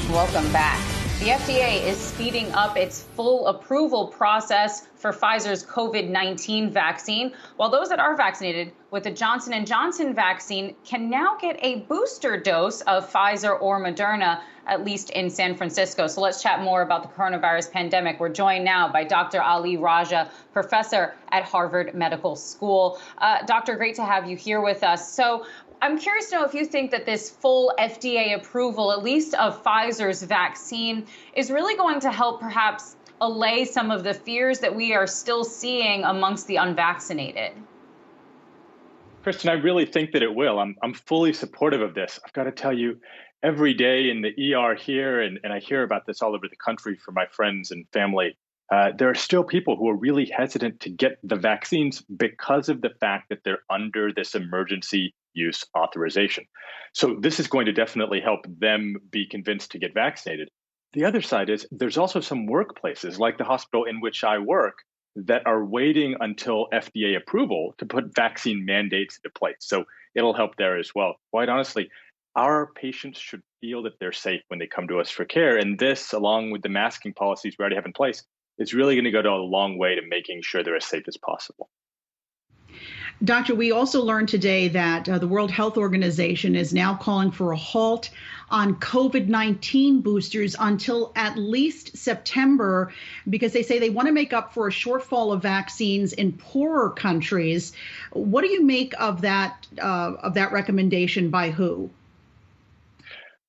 Welcome back. The FDA is speeding up its full approval process for Pfizer's COVID-19 vaccine, while those that are vaccinated with the Johnson & Johnson vaccine can now get a booster dose of Pfizer or Moderna, at least in San Francisco. So let's chat more about the coronavirus pandemic. We're joined now by Dr. Ali Raja, professor at Harvard Medical School. Doctor, great to have you here with us. So I'm curious to know if you think that this full FDA approval, at least of Pfizer's vaccine, is really going to help perhaps allay some of the fears that we are still seeing amongst the unvaccinated. Kristen, I really think that it will. I'm fully supportive of this. I've got to tell you, every day in the ER here, and I hear about this all over the country from my friends and family, there are still people who are really hesitant to get the vaccines because of the fact that they're under this emergency use authorization. So this is going to definitely help them be convinced to get vaccinated. The other side is there's also some workplaces like the hospital in which I work that are waiting until FDA approval to put vaccine mandates into place. So it'll help there as well. Quite honestly, our patients should feel that they're safe when they come to us for care. And this, along with the masking policies we already have in place, is really going to go a long way to making sure they're as safe as possible. Doctor, we also learned today that the World Health Organization is now calling for a halt on COVID-19 boosters until at least September, because they say they want to make up for a shortfall of vaccines in poorer countries. What do you make of that recommendation by WHO?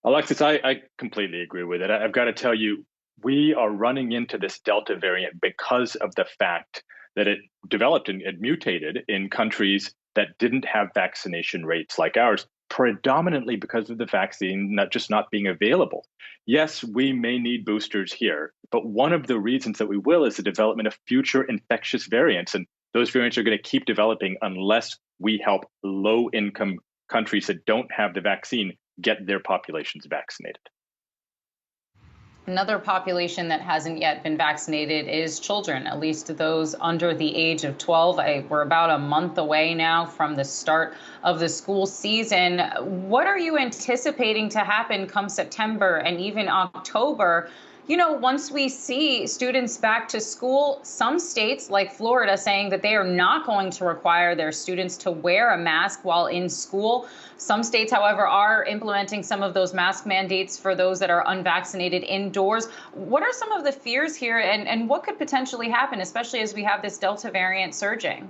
Alexis, I completely agree with it. I've got to tell you, we are running into this Delta variant because of the fact that it developed and it mutated in countries that didn't have vaccination rates like ours, predominantly because of the vaccine not being available. Yes, we may need boosters here, but one of the reasons that we will is the development of future infectious variants. And those variants are going to keep developing unless we help low-income countries that don't have the vaccine get their populations vaccinated. Another population that hasn't yet been vaccinated is children, at least those under the age of 12. We're about a month away now from the start of the school season. What are you anticipating to happen come September and even October? You know, once we see students back to school, some states like Florida saying that they are not going to require their students to wear a mask while in school. Some states, however, are implementing some of those mask mandates for those that are unvaccinated indoors. What are some of the fears here and what could potentially happen, especially as we have this Delta variant surging?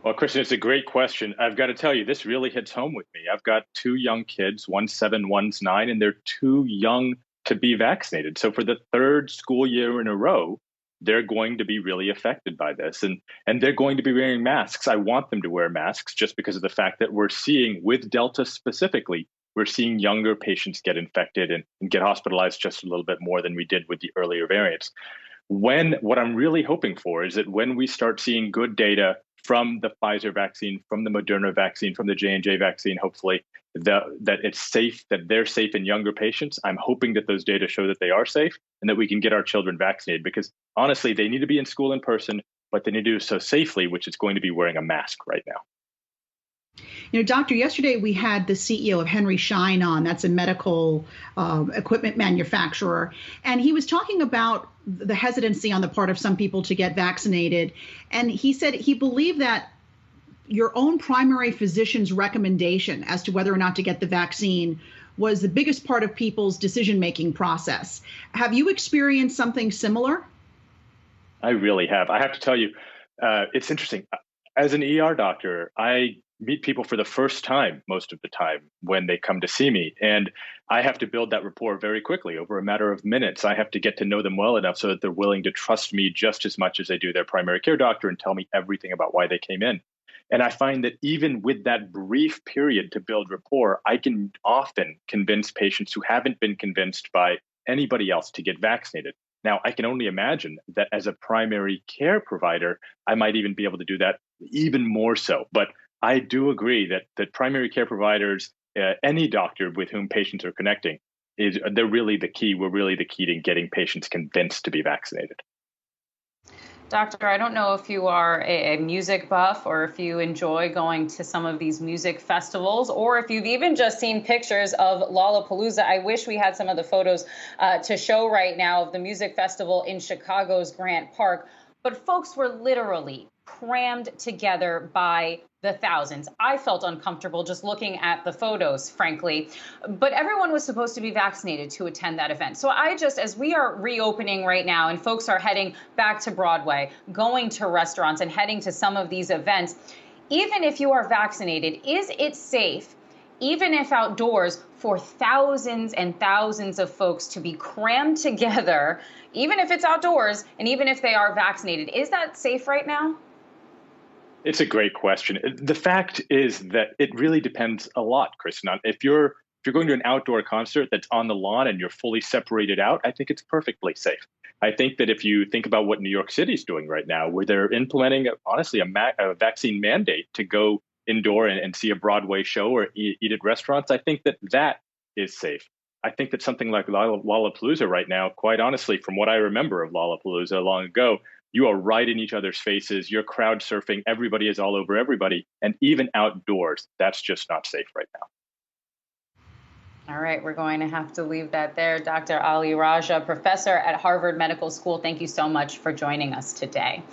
Well, Kristen, it's a great question. I've got to tell you, this really hits home with me. I've got two young kids, one's 7, one's 9, and they're too young to be vaccinated. So for the third school year in a row, they're going to be really affected by this. And they're going to be wearing masks. I want them to wear masks just because of the fact that we're seeing, with Delta specifically, we're seeing younger patients get infected and get hospitalized just a little bit more than we did with the earlier variants. What I'm really hoping for is that when we start seeing good data from the Pfizer vaccine, from the Moderna vaccine, from the J&J vaccine, hopefully, that it's safe, that they're safe in younger patients. I'm hoping that those data show that they are safe and that we can get our children vaccinated, because honestly, they need to be in school in person, but they need to do so safely, which is going to be wearing a mask right now. You know, Doctor, yesterday we had the CEO of Henry Schein on. That's a medical equipment manufacturer. And he was talking about the hesitancy on the part of some people to get vaccinated. And he said he believed that your own primary physician's recommendation as to whether or not to get the vaccine was the biggest part of people's decision-making process. Have you experienced something similar? I really have. I have to tell you, it's interesting. As an ER doctor, I meet people for the first time most of the time when they come to see me. And I have to build that rapport very quickly over a matter of minutes. I have to get to know them well enough so that they're willing to trust me just as much as they do their primary care doctor and tell me everything about why they came in. And I find that even with that brief period to build rapport, I can often convince patients who haven't been convinced by anybody else to get vaccinated. Now, I can only imagine that as a primary care provider, I might even be able to do that even more so. But I do agree that primary care providers, any doctor with whom patients are connecting, they're really the key. We're really the key to getting patients convinced to be vaccinated. Doctor, I don't know if you are a music buff or if you enjoy going to some of these music festivals, or if you've even just seen pictures of Lollapalooza. I wish we had some of the photos to show right now of the music festival in Chicago's Grant Park. But folks were literally crammed together by the thousands. I felt uncomfortable just looking at the photos, frankly. But everyone was supposed to be vaccinated to attend that event. So as we are reopening right now and folks are heading back to Broadway, going to restaurants and heading to some of these events, even if you are vaccinated, is it safe, even if outdoors, for thousands and thousands of folks to be crammed together, even if it's outdoors and even if they are vaccinated? Is that safe right now? It's a great question. The fact is that it really depends a lot, Kristen. If you're going to an outdoor concert that's on the lawn and you're fully separated out, I think it's perfectly safe. I think that if you think about what New York City's doing right now, where they're implementing, honestly, a vaccine mandate to go indoor and see a Broadway show or eat at restaurants, I think that that is safe. I think that something like Lollapalooza right now, quite honestly, from what I remember of Lollapalooza long ago, you are right in each other's faces. You're crowd surfing. Everybody is all over everybody. And even outdoors, that's just not safe right now. All right, we're going to have to leave that there. Dr. Ali Raja, professor at Harvard Medical School, thank you so much for joining us today.